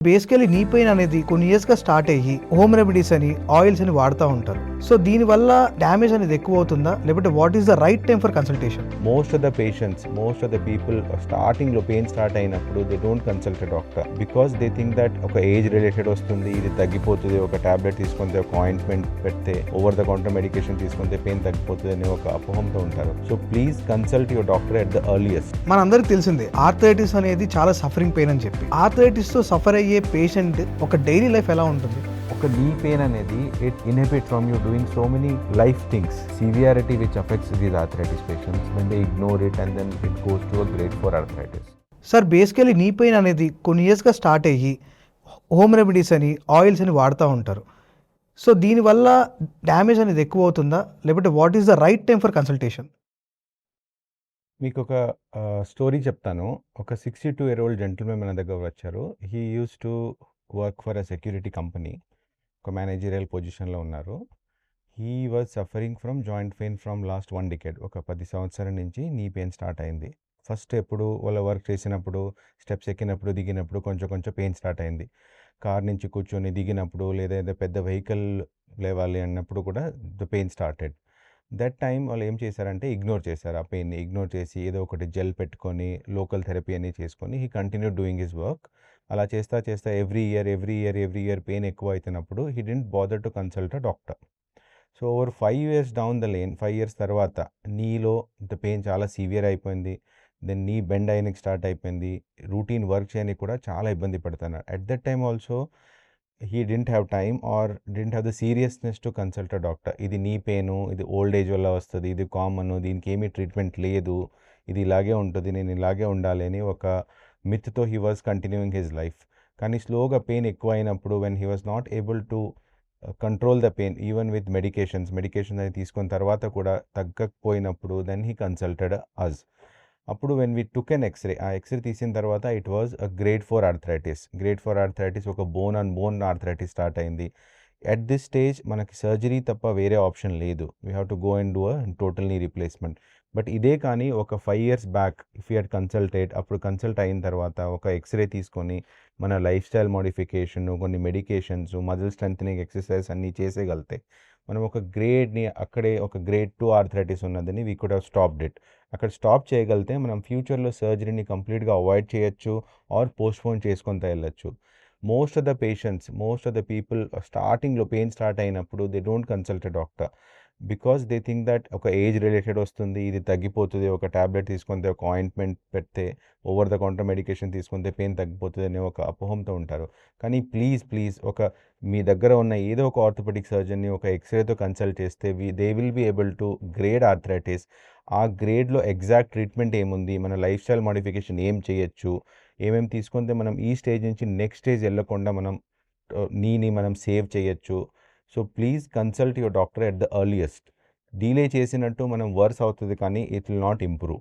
Basically knee pain అనేది కొన్ని ఇయర్స్గా స్టార్ట్ అయ్యి హోమ్ రెమెడీస్ అని ఆయిల్స్ అని వాడుతూ ఉంటారు. సో దీనివల్ల డ్యామేజ్ అనేది ఎక్కువ అవుతుందా, లేకపోతే what is the right time for consultation? Most of the people starting లో పెయిన్ స్టార్ట్ అయినప్పుడు they don't consult doctor because they think that ఒక ఏజ్ రిలేటెడ్ వస్తుంది, ఇది తగ్గిపోతుంది, ఒక టాబ్లెట్ తీసుకుంటే ఒక ఆయింట్మెంట్ పెడితే ఓవర్ ద కౌంటర్ మెడికేషన్ తీసుకుంటే పెయిన్ తగ్గిపోతుంది అనే ఒక అపోహంతో ఉంటారు. So please consult your doctor at the earliest. మనందరికి తెలిసిందే ఆర్థరైటిస్ అనేది చాలా సఫరింగ్ పెయిన్ అని చెప్పి. ఆర్థరైటిస్ తో సఫర్ అయ్యే పేషెంట్ ఒక డైలీ లైఫ్ ఎలా ఉంటుంది? ఒక నీ పెయిన్ అనేది it inhibit from you doing so many life things. Severity which affects these arthritis patients when they ignore it and then it goes to a grade 4 arthritis. Sir basically knee pain అనేది కొన్ని ఇయర్స్గా start అయ్యి home remedies అని oils అని వాడుతూ ఉంటారు. So దీనివల్ల damage అనేది ఎక్కువ అవుతుందా, లేకపోతే what is the right time for consultation? మీకు ఒక స్టోరీ చెప్తాను. ఒక 62-year-old జెంటిల్మెన్ మన దగ్గర వచ్చారు. He use to work for a security company. ఒక మేనేజరియల్ పొజిషన్లో ఉన్నారు. He was suffering from joint pain from last 1 decade. ఒక 10 సంవత్సరాల నుంచి నీ పెయిన్ స్టార్ట్ అయింది. ఫస్ట్ ఎప్పుడు వాళ్ళ వర్క్ చేసినప్పుడు, స్టెప్స్ ఎక్కినప్పుడు, దిగినప్పుడు కొంచెం పెయిన్ స్టార్ట్ అయింది. కార్ నుంచి కూర్చొని దిగినప్పుడు లేదా ఏదో పెద్ద వెహికల్ లేవాలి అన్నప్పుడు కూడా the pain started. That time వాళ్ళు ఏం చేశారంటే ఇగ్నోర్ చేశారు. ఆ పెయిన్ని ఇగ్నోర్ చేసి ఏదో ఒకటి జెల్ పెట్టుకొని లోకల్ థెరపీ అని చేసుకొని he continue doing his work. అలా చేస్తా ఎవ్రీ ఇయర్ పెయిన్ ఎక్కువ అవుతున్నప్పుడు he didn't bother to consult a doctor. So over 5 years down the lane, 5 years తర్వాత నీలో ద పెయిన్ చాలా సివియర్ అయిపోయింది. దెన్ నీ బెండ్ అయ్యడానికి స్టార్ట్ అయిపోయింది. రూటీన్ వర్క్ చేయడానికి కూడా చాలా ఇబ్బంది పడుతున్నారు. At that time also he didn't have time or didn't have the seriousness to consult a doctor. ఇది నీ పెయిన్, ఇది ఓల్డ్ ఏజ్ వల్ల వస్తుంది, ఇది కామన్, దీనికి ఏమీ ట్రీట్మెంట్ లేదు, ఇది ఇలాగే ఉంటుంది, నేను ఇలాగే ఉండాలి అని ఒక మిత్తో he was continuing his life. కానీ స్లోగా పెయిన్ ఎక్కువ అయినప్పుడు when he was not able to control the pain even with medications అని తీసుకున్న తర్వాత కూడా తగ్గకపోయినప్పుడు దెన్ హీ కన్సల్టెడ్ అస్. అప్పుడు when we took an X-ray, ఆ ఎక్స్రే తీసిన తర్వాత it was a grade 4 arthritis. ఒక bone and bone arthritis start అయింది. ఎట్ దిస్ స్టేజ్ మనకి సర్జరీ తప్ప వేరే ఆప్షన్ లేదు. We have to go and do a total knee replacement. But ఇదే కానీ ఒక 5 years back if you head consulted, అప్పుడు కన్సల్ట్ అయిన తర్వాత ఒక ఎక్స్రే తీసుకొని మన లైఫ్ స్టైల్ మోడిఫికేషన్, కొన్ని మెడికేషన్స్, మజిల్ స్ట్రెంథనింగ్ ఎక్సర్సైజ్ అన్నీ చేసేయగలితే మనం ఒక గ్రేడ్ని అక్కడే ఒక గ్రేడ్ 2 ఆర్థరైటిస్ ఉన్నదని we could have stopped it. అక్కడ స్టాప్ చేయగలిగితే మనం ఫ్యూచర్లో సర్జరీని కంప్లీట్గా అవాయిడ్ చేయొచ్చు ఆర్ పోస్ట్పోన్ చేసుకొని వెళ్ళొచ్చు. మోస్ట్ ఆఫ్ ద పీపుల్ స్టార్టింగ్లో పెయిన్ స్టార్ట్ అయినప్పుడు they don't consult a doctor because they think that ఒక ఏజ్ రిలేటెడ్ వస్తుంది, ఇది తగ్గిపోతుంది, ఒక టాబ్లెట్ తీసుకుంటే ఒక ఆయింట్మెంట్ పెడితే ఓవర్ ద కౌంటర్ మెడికేషన్ తీసుకుంటే పెయిన్ తగ్గిపోతుంది అనే ఒక అపోహంతో ఉంటారు. కానీ ప్లీజ్ ఒక మీ దగ్గర ఉన్న ఏదో ఒక ఆర్థోపెడిక్ సర్జన్ని ఒక ఎక్స్రేతో కన్సల్ట్ చేస్తే they will be able to grade arthritis. ఆ గ్రేడ్లో ఎగ్జాక్ట్ ట్రీట్మెంట్ ఏముంది, మన లైఫ్ స్టైల్ మోడిఫికేషన్ ఏం చేయొచ్చు, ఏమేమి తీసుకుంటే మనం ఈ స్టేజ్ నుంచి నెక్స్ట్ స్టేజ్ వెళ్ళకుండా మనం నీని మనం సేవ్ చేయొచ్చు. So please consult your doctor at the earliest. Delay చేసినట్టు మనం వర్స్ అవుతుంది కానీ it will not improve.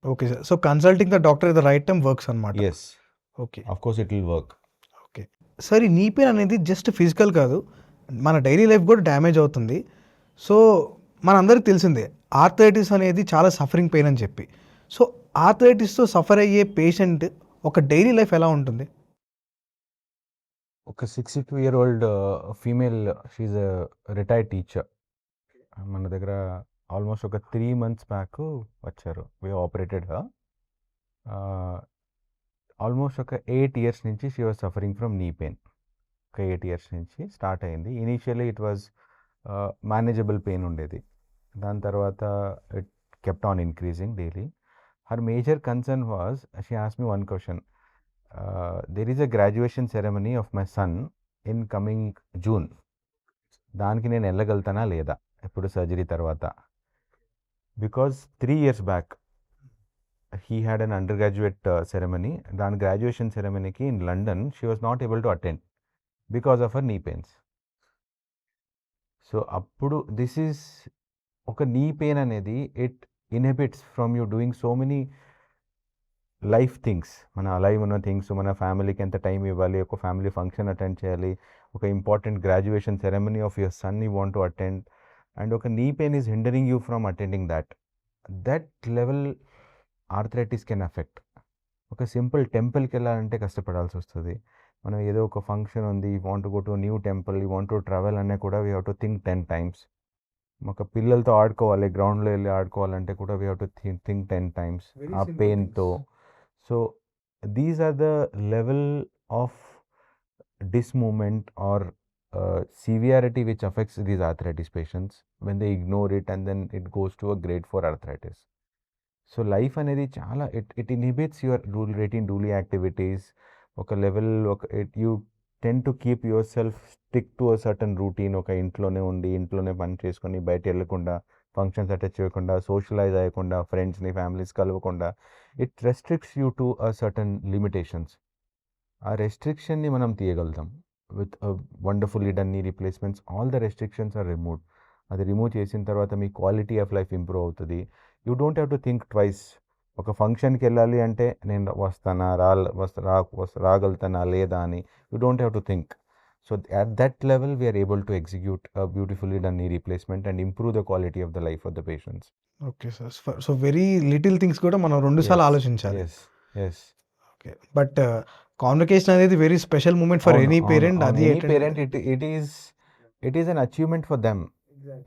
Okay sir. So consulting the doctor at the right time works అనమాట. Yes, okay, of course it will work. Okay sir. ఈ knee pain అనేది just physical కాదు, మన daily life కూడా damage అవుతుంది. So మనందరికి తెలిసిందే arthritis అనేది చాలా సఫరింగ్ పెయిన్ అని చెప్పి. సో ఆర్థరైటిస్తో సఫర్ అయ్యే పేషెంట్ ఒక డైలీ లైఫ్ ఎలా ఉంటుంది? ఒక 62-year-old female, she's a retired teacher. మన దగ్గర ఆల్మోస్ట్ ఒక 3 months బ్యాక్ వచ్చారు. We operated her. ఆల్మోస్ట్ ఒక 8 years నుంచి she was suffering from knee pain. ఒక 8 years నుంచి స్టార్ట్ అయింది. Initially it was manageable pain ఉండేది. దాని తర్వాత it kept on increasing daily. Her major concern was, she asked me one question. there is a graduation ceremony of my son in coming June. దానికి నేను వెళ్ళగలుగుతానా లేదా ఇప్పుడు surgery తర్వాత? Because 3 years back he had an undergraduate ceremony. దాని graduation సెరమనీకి in London she was not able to attend because of her knee pains. So అప్పుడు this is ఒక knee pain అనేది it inhibits from you doing so many life things. మన live ఉన్న things, మన ఫ్యామిలీకి ఎంత టైం ఇవ్వాలి, ఒక ఫ్యామిలీ ఫంక్షన్ అటెండ్ చేయాలి, ఒక important graduation ceremony of your son you want to attend, and ఒక knee pain is hindering you from attending that level arthritis can affect. ఒక సింపుల్ టెంపుల్కి వెళ్ళాలంటే కష్టపడాల్సి వస్తుంది. మనం ఏదో ఒక ఫంక్షన్ ఉంది, you want to go to new temple, you want to travel అన్నా కూడా we have to think 10 times. ఒక పిల్లలతో ఆడుకోవాలి, గ్రౌండ్లో వెళ్ళి ఆడుకోవాలంటే కూడా we have to think 10 times Very ఆ simple పెయిన్తో. So these are the level of dismovement or severity which affects these arthritis patients when they ignore it and then it goes to a grade 4 arthritis. So life అనేది చాలా it inhibits your routine daily activities. ఒక level you tend to keep yourself stick to a certain routine. ఒక ఇంట్లోనే ఉండి ఇంట్లోనే పని చేసుకొని బయట వెళ్ళకుండా, ఫంక్షన్స్ అటెండ్ చేయకుండా, సోషలైజ్ అయ్యకుండా, ఫ్రెండ్స్ని ఫ్యామిలీస్ కలవకుండా, it restricts you to a certain limitations. ఆ రెస్ట్రిక్షన్ని మనం తీయగలుగుతాం with wonderfully done knee replacements. All the restrictions are removed. అది రిమూవ్ చేసిన తర్వాత మీ క్వాలిటీ ఆఫ్ లైఫ్ ఇంప్రూవ్ అవుతుంది. You don't have to think twice. ఒక ఫంక్షన్కి వెళ్ళాలి అంటే నేను వస్తానా, రాగలుగుతానా లేదా అని you don't have to think. So at that level we are able to execute beautifully done knee replacement and improve the quality of the life of the patients. Okay sir. So very little things కూడా మనం 2 సార్లు ఆలోచించాలి. Yes. Okay. But convocation అనేది very special moment for any parent. అది parent it is an achievement for them.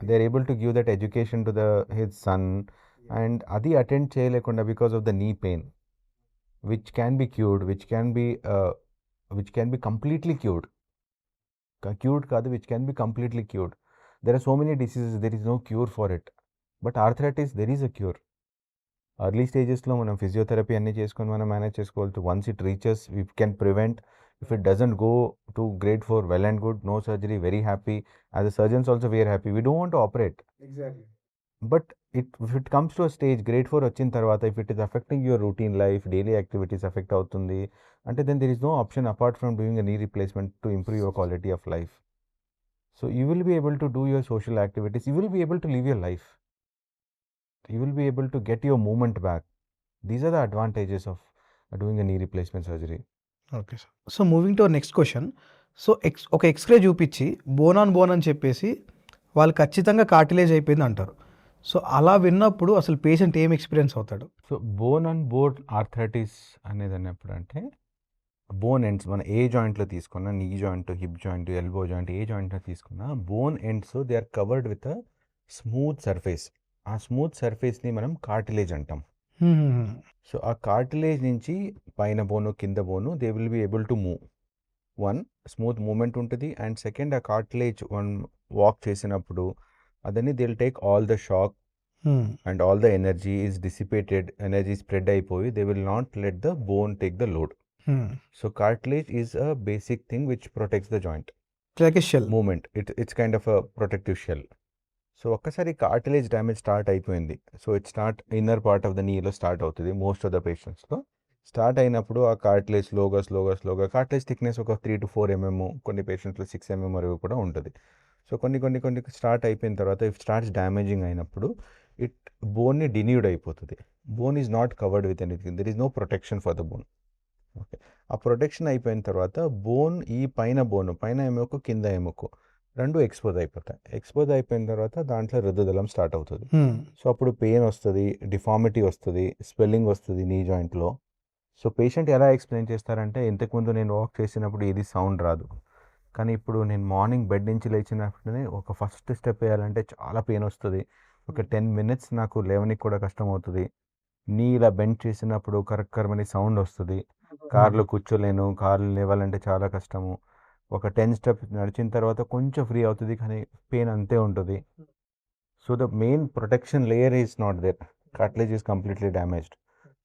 They are able to give that education to his son, and adi attend cheyalekunda because of the knee pain, which can be cured, which can be completely cured. Cured kaadu, which can be completely cured. There are so many diseases, there is no cure for it, but arthritis there is a cure. Early స్టేజెస్లో మనం physiotherapy అన్నీ చేసుకొని మనం manage చేసుకోవాలి. Once it reaches we can prevent. If it doesn't go to grade 4, well and good, no surgery, very happy. As a surgeons also we are happy. We don't want to operate. But if it comes to a stage grade 4 వచ్చిన తర్వాత if it is affecting your routine life, daily activities effect అవుతుంది అంటే then there is no option apart from doing a knee replacement to improve your quality of life. So you will be able to do your social activities, you will be able to live your life, you will be able to get your movement back. These are the advantages of doing a knee replacement surgery. Okay sir. So moving to next question. So ఒక x ray చూపించి bone on bone అని చెప్పేసి వాళ్ళు ఖచ్చితంగా cartilage అయిపోయింది అంటారు. So అలా విన్నప్పుడు అసలు పేషెంట్ ఏం ఎక్స్పీరియన్స్ అవుతాడు? So bone and bone arthritis అనేది అన్నప్పుడు అంటే బోన్ ఎండ్స్ మన ఏ జాయింట్లో తీసుకున్నా, knee joint, hip joint, elbow joint, ఏ జాయింట్లో తీసుకున్నా bone ends they are covered with a smooth surface. ఆ స్మూత్ సర్ఫేస్ని మనం కార్టిలేజ్ అంటాం. సో ఆ కార్టిలేజ్ నుంచి పైన బోను, కింద bone, they will be able to move. One smooth moment ఉంటుంది, అండ్ సెకండ్ ఆ కార్టిలేజ్ వాక్ చేసినప్పుడు అదని they will take all the shock and all the energy is dissipated, energy spread అయిపోయి they will not let the bone take the load. So cartilage is a basic thing which protects the joint. Like a shell moment, it's kind of a protective shell. So ఒక్కసారి cartilage damage start అయిపోయింది, so inner part of the నీలో start అవుతుంది most of the పేషెంట్స్లో. Start అయినప్పుడు ఆ cartilage స్లోగా cartilage thickness ఒక 3 to 4 mm, కొన్ని పేషెంట్స్లో 6 mm వరకు కూడా ఉంటుంది. సో కొన్ని స్టార్ట్ అయిపోయిన తర్వాత ఇఫ్ స్టార్ట్స్ డ్యామేజింగ్ అయినప్పుడు బోన్ని డిన్యూడ్ అయిపోతుంది. Bone is not covered with anything, there is no protection for the bone. Okay, ఆ ప్రొటెక్షన్ అయిపోయిన తర్వాత బోన్, ఈ పైన ఎముక, కింద ఎముక రెండు ఎక్స్పోజ్ అయిపోతాయి. ఎక్స్పోజ్ అయిపోయిన తర్వాత దాంట్లో రుద్దుదలం స్టార్ట్ అవుతుంది. సో అప్పుడు పెయిన్ వస్తుంది, డిఫార్మిటీ వస్తుంది, స్వెల్లింగ్ వస్తుంది నీ జాయింట్లో. సో పేషెంట్ ఎలా ఎక్స్ప్లెయిన్ చేస్తారంటే, ఇంతకుముందు నేను వాక్ చేసినప్పుడు ఏది సౌండ్ రాదు, కానీ ఇప్పుడు నేను మార్నింగ్ బెడ్ నుంచి లేచినప్పుడే ఒక ఫస్ట్ స్టెప్ వేయాలంటే చాలా పెయిన్ వస్తుంది. ఒక 10 minutes నాకు లేవనికి కూడా కష్టం అవుతుంది. నీ ఇలా బెండ్ చేసినప్పుడు కరక్కరమని సౌండ్ వస్తుంది. కార్లో కూర్చోలేను, కార్లు లేవాలంటే చాలా కష్టము. ఒక 10 steps నడిచిన తర్వాత కొంచెం ఫ్రీ అవుతుంది, కానీ పెయిన్ అంతే ఉంటుంది. So the main protection layer is not there, cartilage is completely damaged.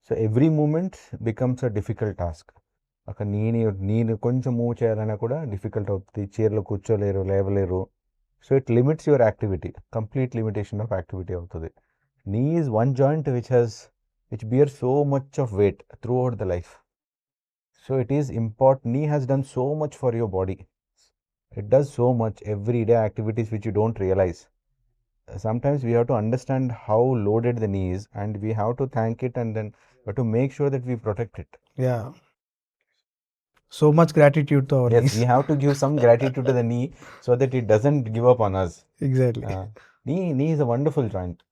So every moment becomes a difficult task. అక్కడ నేను కొంచెం మూవ్ చేయాలన్నా కూడా డిఫికల్ట్ అవుతుంది, చైర్లో కూర్చోలేరు, లేవలేరు. So it limits your activity, complete limitation of activity అవుతుంది. Knee is one joint which bears so much of weight throughout the life. So it is important. Knee has done so much for your body. It does so much everyday activities which you don't realize. Sometimes we have to understand how loaded the knee is, and we have to thank it, and then we have to make sure that we protect it. Yeah. So much gratitude to our Yes, knees. we have to give some gratitude to the knee so that it doesn't give up on us. Exactly. Knee is a wonderful joint.